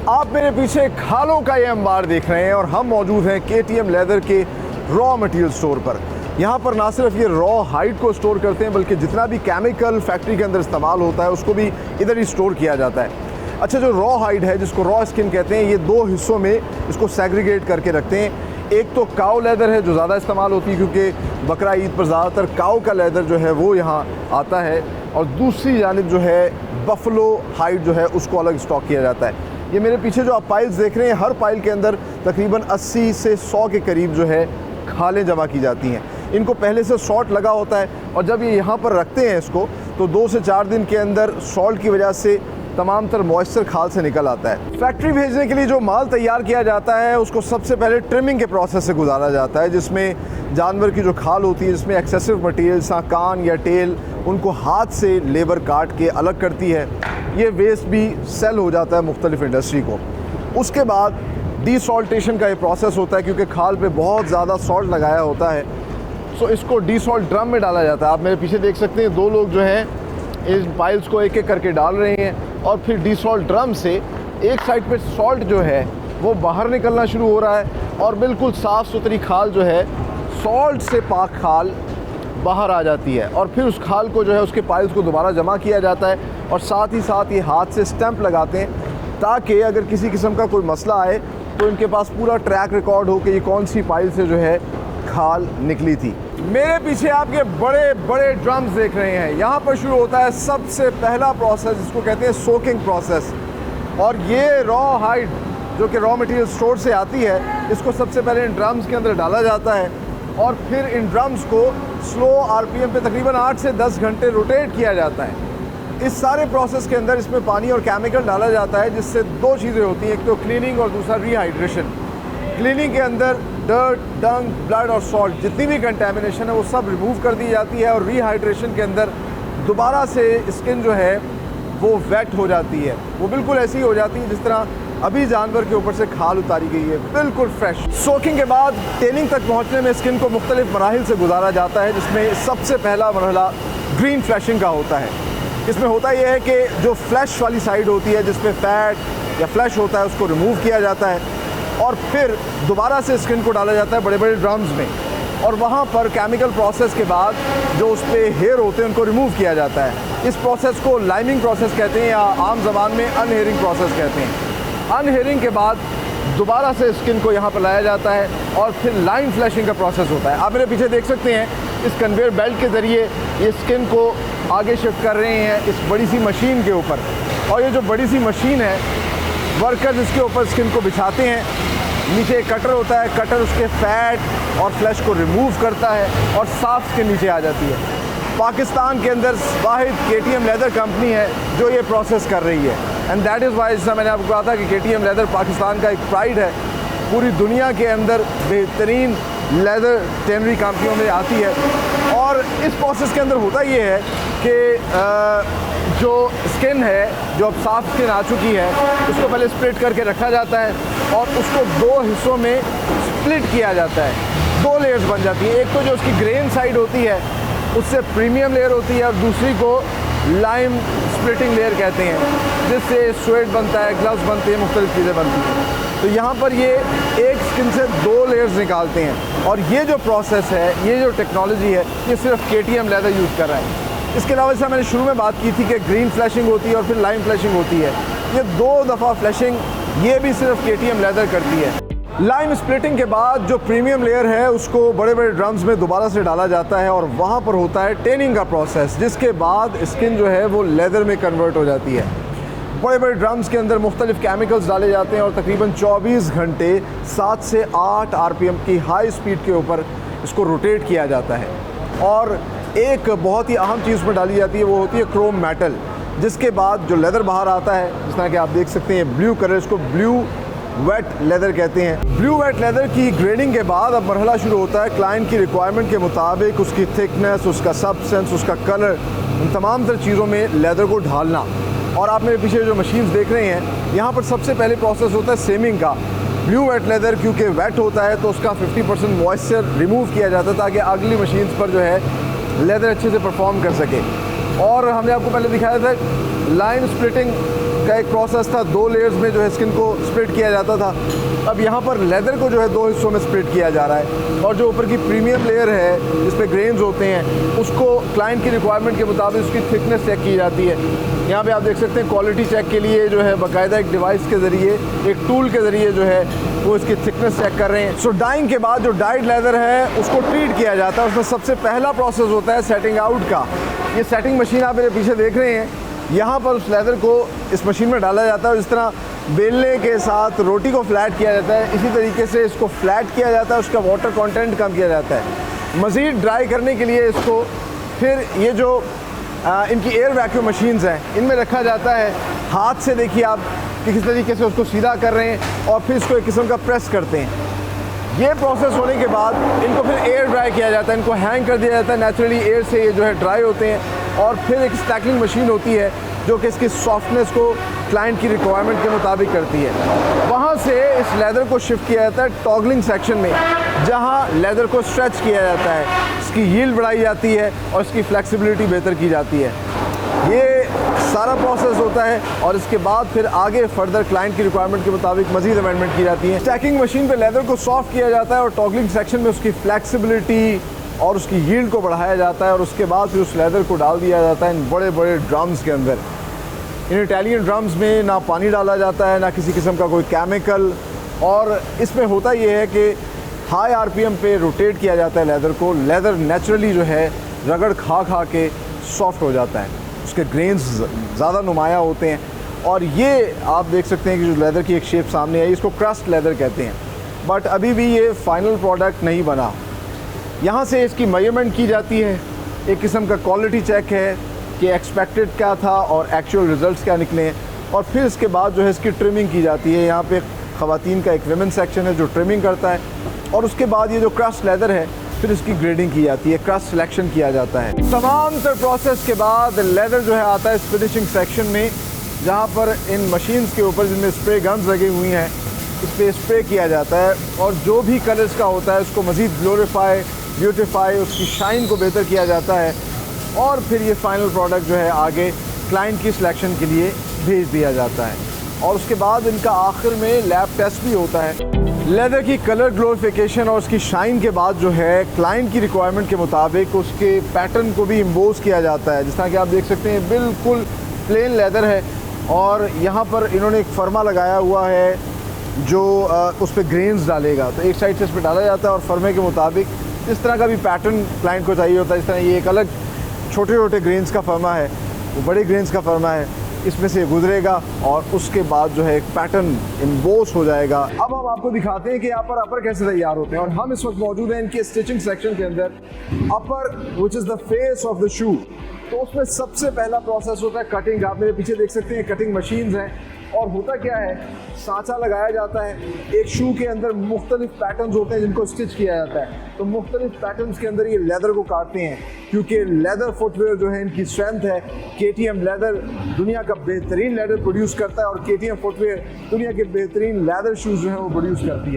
आप मेरे पीछे खालों का ये अंबार देख रहे हैं और हम मौजूद हैं KTM लेदर के रॉ मटेरियल स्टोर पर। यहाँ पर ना सिर्फ ये रॉ हाइड को स्टोर करते हैं बल्कि जितना भी केमिकल फैक्ट्री के अंदर इस्तेमाल होता है उसको भी इधर ही स्टोर किया जाता है। अच्छा, जो रॉ हाइड है जिसको रॉ स्किन कहते हैं, ये दो हिस्सों में इसको सेग्रीगेट करके रखते हैं। एक तो काऊ लेदर है जो ज़्यादा इस्तेमाल होती है क्योंकि बकरा ईद पर ज़्यादातर काऊ का लेदर जो है वो यहाँ आता है, और दूसरी जानिब जो है बफलो हाइड जो है उसको अलग स्टॉक किया जाता है। ये मेरे पीछे जो आप पाइल्स देख रहे हैं, हर पाइल के अंदर तकरीबन 80 से 100 के करीब जो है खालें जमा की जाती हैं। इनको पहले से सॉल्ट लगा होता है और जब ये यहाँ पर रखते हैं इसको तो 2 से 4 दिन के अंदर सॉल्ट की वजह से तमाम तर मॉइस्चर खाल से निकल आता है। फैक्ट्री भेजने के लिए जो माल तैयार किया जाता है उसको सबसे पहले ट्रिमिंग के प्रोसेस से गुजारा जाता है, जिसमें जानवर की जो खाल होती है, जिसमें एक्सेसिव मटेरियल सा कान या टेल, उनको हाथ से लेबर काट के अलग करती है। ये वेस्ट भी सेल हो जाता है मुख्तलिफ इंडस्ट्री को। उसके बाद डीसॉल्टेशन का ये प्रोसेस होता है क्योंकि खाल पे बहुत ज़्यादा सॉल्ट लगाया होता है, सो इसको डीसॉल्ट ड्रम में डाला जाता है। आप मेरे पीछे देख सकते हैं 2 लोग जो हैं इस पाइल्स को एक एक करके डाल रहे हैं और फिर डीसॉल्ट ड्रम से एक साइड पे सॉल्ट जो है वो बाहर निकलना शुरू हो रहा है और बिल्कुल साफ़ सुथरी खाल जो है, सॉल्ट से पाक खाल बाहर आ जाती है। और फिर उस खाल को जो है उसके पाइल्स को दोबारा जमा किया जाता है और साथ ही साथ ये हाथ से स्टैंप लगाते हैं ताकि अगर किसी किस्म का कोई मसला आए तो इनके पास पूरा ट्रैक रिकॉर्ड हो कि ये कौन सी पाइल से जो है खाल निकली थी। मेरे पीछे आप ये बड़े बड़े ड्रम्स देख रहे हैं। यहाँ पर शुरू होता है सबसे पहला प्रोसेस जिसको कहते हैं सोकिंग प्रोसेस। और ये रॉ हाइड जो कि रॉ मटेरियल स्टोर से आती है, इसको सबसे पहले इन ड्रम्स के अंदर डाला जाता है और फिर इन ड्रम्स को स्लो RPM पे तकरीबन 8 से 10 घंटे रोटेट किया जाता है। इस सारे प्रोसेस के अंदर इसमें पानी और केमिकल डाला जाता है जिससे 2 चीज़ें होती हैं, एक तो क्लीनिंग और दूसरा रीहाइड्रेशन। क्लीनिंग के अंदर डर्ट, डंग, ब्लड और सॉल्ट जितनी भी कंटेमिनेशन है वो सब रिमूव कर दी जाती है, और रीहाइड्रेशन के अंदर दोबारा से स्किन जो है वो वेट हो जाती है, वो बिल्कुल ऐसी हो जाती है जिस तरह अभी जानवर के ऊपर से खाल उतारी गई है, बिल्कुल फ्रेश। सोकिंग के बाद टेनिंग तक पहुंचने में स्किन को मुख्तलिफ मराहिल से गुजारा जाता है, जिसमें सबसे पहला मरहला ग्रीन फ्लैशिंग का होता है। इसमें होता यह है कि जो फ्लैश वाली साइड होती है जिसमें फैट या फ्लैश होता है उसको रिमूव किया जाता है और फिर दोबारा से स्किन को डाला जाता है बड़े बड़े ड्रम्स में, और वहाँ पर केमिकल प्रोसेस के बाद जो उस पर हेयर होते हैं उनको रिमूव किया जाता है। इस प्रोसेस को लाइमिंग प्रोसेस कहते हैं या आम ज़बान में अनहेयरिंग प्रोसेस कहते हैं। अनहेयरिंग के बाद दोबारा से स्किन को यहाँ पर लाया जाता है और फिर लाइन फ्लैशिंग का प्रोसेस होता है। आप मेरे पीछे देख सकते हैं इस कन्वेयर बेल्ट के ज़रिए ये स्किन को आगे शिफ्ट कर रहे हैं इस बड़ी सी मशीन के ऊपर, और ये जो बड़ी सी मशीन है, वर्कर्स इसके ऊपर स्किन को बिछाते हैं। नीचे एक कटर होता है, कटर उसके फैट और फ्लैश को रिमूव करता है और साफ स्किन नीचे आ जाती है। पाकिस्तान के अंदर वाहिद KTM लेदर कंपनी है जो ये प्रोसेस कर रही है, एंड दैट इज़ वाई, जैसा मैंने आपको कहा था कि KTM लेदर पाकिस्तान का एक प्राइड है, पूरी दुनिया के अंदर बेहतरीन लेदर टेनरी कंपनियों में आती है। और इस प्रोसेस के अंदर होता ये है कि जो स्किन है, जो अब साफ़ स्किन आ चुकी है, उसको पहले स्प्लिट करके रखा जाता है और उसको 2 हिस्सों में स्प्लिट किया जाता है। 2 लेयर्स बन जाती हैं, एक तो जो उसकी ग्रेन साइड होती है उससे प्रीमियम लेयर होती है और दूसरी को लाइम स्प्लिटिंग लेयर कहते हैं, जिससे स्वेट बनता है, ग्लव्स बनते हैं, मुख्तलिफ चीज़ें बनती हैं। तो यहाँ पर ये एक स्किन से 2 लेयर्स निकालते हैं, और ये जो प्रोसेस है, ये जो टेक्नोलॉजी है, ये सिर्फ KTM लेदर यूज़ कर रहा है। इसके अलावा जैसा मैंने शुरू में बात की थी कि ग्रीन फ्लैशिंग होती है और फिर लाइम फ्लैशिंग होती है, ये 2 दफ़ा फ्लैशिंग ये भी सिर्फ KTM लेदर करती है। लाइम स्प्लिटिंग के बाद जो प्रीमियम लेयर है उसको बड़े बड़े ड्रम्स में दोबारा से डाला जाता है और वहाँ पर होता है टेनिंग का प्रोसेस, जिसके बाद स्किन जो है वो लेदर में कन्वर्ट हो जाती है। बड़े बड़े ड्रम्स के अंदर मुख्तलिफ केमिकल्स डाले जाते हैं और तकरीबन 24 घंटे 7 से 8 RPM की हाई स्पीड के ऊपर इसको रोटेट किया जाता है। और एक बहुत ही अहम चीज़ में डाली जाती है, वो होती है क्रोम मेटल, जिसके बाद जो लेदर बाहर आता है, जिस तरह कि आप देख सकते हैं ब्लू कलर, इसको ब्लू वेट लेदर कहते हैं। ब्लू वेट लेदर की ग्रेडिंग के बाद अब मरहला शुरू होता है क्लाइंट की रिक्वायरमेंट के मुताबिक उसकी थिकनेस, उसका सब्सटेंस, उसका कलर, इन तमाम तर चीज़ों में लेदर को ढालना। और आप मेरे पीछे जो मशीन्स देख रहे हैं, यहाँ पर सबसे पहले प्रोसेस होता है सेमिंग का। ब्लू वेट लेदर क्योंकि वेट होता है तो उसका 50% मॉइस्चर रिमूव किया जाता है ताकि अगली मशीन्स पर जो है लेदर अच्छे से परफॉर्म कर सके। और हमने आपको पहले दिखाया था लाइन स्प्लिटिंग इसका एक प्रोसेस था, 2 लेयर्स में जो है स्किन को स्प्लिट किया जाता था। अब यहाँ पर लेदर को जो है 2 हिस्सों में स्प्लिट किया जा रहा है, और जो ऊपर की प्रीमियम लेयर है जिस पे ग्रेन्स होते हैं उसको क्लाइंट की रिक्वायरमेंट के मुताबिक उसकी थिकनेस चेक की जाती है। यहाँ पे आप देख सकते हैं क्वालिटी चेक के लिए जो है बाकायदा एक डिवाइस के ज़रिए, एक टूल के ज़रिए जो है वो इसकी थिकनेस चेक कर रहे हैं। सो डाइंग के बाद जो डाइड लेदर है उसको ट्रीट किया जाता है। उसमें सबसे पहला प्रोसेस होता है सेटिंग आउट का। ये सेटिंग मशीन आप मेरे पीछे देख रहे हैं, यहाँ पर उस लेदर को इस मशीन में डाला जाता है और इस तरह बेलने के साथ रोटी को फ्लैट किया जाता है। इसी तरीके से इसको फ्लैट किया जाता है, उसका वाटर कंटेंट कम किया जाता है। मज़ीद ड्राई करने के लिए इसको फिर ये जो इनकी एयर वैक्यूम मशीन्स हैं इनमें रखा जाता है। हाथ से देखिए आप कि किस तरीके से उसको सीधा कर रहे हैं और फिर इसको एक किस्म का प्रेस करते हैं। ये प्रोसेस होने के बाद इनको फिर एयर ड्राई किया जाता है, इनको हैंग कर दिया जाता है। नेचुरली एयर से ये जो है ड्राई होते हैं और फिर एक स्टैकिंग मशीन होती है जो कि इसकी सॉफ्टनेस को क्लाइंट की रिक्वायरमेंट के मुताबिक करती है। वहाँ से इस लेदर को शिफ्ट किया जाता है टॉगलिंग सेक्शन में, जहाँ लेदर को स्ट्रेच किया जाता है, इसकी यील्ड बढ़ाई जाती है और इसकी फ्लेक्सिबिलिटी बेहतर की जाती है। ये सारा प्रोसेस होता है और इसके बाद फिर आगे फर्दर क्लाइंट की रिक्वायरमेंट के मुताबिक मजीद अमेंडमेंट की जाती है। स्टैकिंग मशीन पे लेदर को सॉफ्ट किया जाता है और टॉगलिंग सेक्शन में उसकी फ्लेक्सिबिलिटी और उसकी यील्ड को बढ़ाया जाता है और उसके बाद फिर उस लेदर को डाल दिया जाता है इन बड़े बड़े ड्रम्स के अंदर। इन इटालियन ड्रम्स में ना पानी डाला जाता है ना किसी किस्म का कोई केमिकल, और इसमें होता ये है कि हाई आरपीएम पे रोटेट किया जाता है लेदर को। लेदर नेचुरली जो है रगड़ खा खा के सॉफ्ट हो जाता है, उसके ग्रेन्स ज़्यादा नुमाया होते हैं। और ये आप देख सकते हैं कि जो लेदर की एक शेप सामने है इसको क्रस्ट लेदर कहते हैं, बट अभी भी ये फाइनल प्रोडक्ट नहीं बना। यहाँ से इसकी मेजरमेंट की जाती है, एक किस्म का क्वालिटी चेक है कि एक्सपेक्टेड क्या था और एक्चुअल रिजल्ट्स क्या निकले, और फिर इसके बाद जो है इसकी ट्रिमिंग की जाती है। यहाँ पे ख़वातीन का एक विमेन सेक्शन है जो ट्रिमिंग करता है, और उसके बाद ये जो क्रस्ट लेदर है फिर इसकी ग्रेडिंग की जाती है, क्रस्ट सिलेक्शन किया जाता है। तमाम तर प्रोसेस के बाद लेदर जो है आता है इस फिनिशिंग सेक्शन में, जहाँ पर इन मशीन्स के ऊपर जिनमें स्प्रे गन्स लगी हुई हैं इस पर स्प्रे किया जाता है, और जो भी कलर्स का होता है उसको मज़ीद ग्लोरीफाई, ब्यूटीफाई, उसकी शाइन को बेहतर किया जाता है, और फिर ये फाइनल प्रोडक्ट जो है आगे क्लाइंट की सिलेक्शन के लिए भेज दिया जाता है। और उसके बाद इनका आखिर में लैब टेस्ट भी होता है। लेदर की कलर ग्लोरिफिकेशन और उसकी शाइन के बाद जो है क्लाइंट की रिक्वायरमेंट के मुताबिक उसके पैटर्न को भी इम्बोज किया जाता है। जिस तरह कि आप देख सकते हैं बिल्कुल प्लेन लेदर है, और यहाँ पर इन्होंने एक फर्मा लगाया हुआ है जो उस पर ग्रेन्स डालेगा, तो एक साइड से इस पर डाला जाता है और फर्मे के मुताबिक इस तरह का भी पैटर्न क्लाइंट को चाहिए होता है। इस तरह ये एक अलग छोटे छोटे ग्रेन्स का फर्मा है, वो बड़े ग्रेन्स का फर्मा है, इसमें से गुजरेगा और उसके बाद जो है एक पैटर्न इम्बोस हो जाएगा। अब हम आपको दिखाते हैं कि यहाँ पर अपर कैसे तैयार होते हैं, और हम इस वक्त मौजूद हैं इनके स्टिचिंग सेक्शन के अंदर। Upper which is the face of the shoe, तो उसमें सबसे पहला प्रोसेस होता है कटिंग। आप मेरे पीछे देख सकते हैं कटिंग मशीन्स हैं, और होता क्या है सांचा लगाया जाता है। एक शू के अंदर मुख्तलिफ पैटर्न्स होते हैं जिनको स्टिच किया जाता है, तो मुख्तलिफ पैटर्न्स के अंदर ये लेदर को काटते हैं, क्योंकि लेदर फुटवेयर जो है इनकी स्ट्रेंथ है। KTM लेदर दुनिया का बेहतरीन लेदर प्रोड्यूस करता है, और KTM फुटवेयर दुनिया के बेहतरीन लेदर शूज़ जो है वो प्रोड्यूस करती है।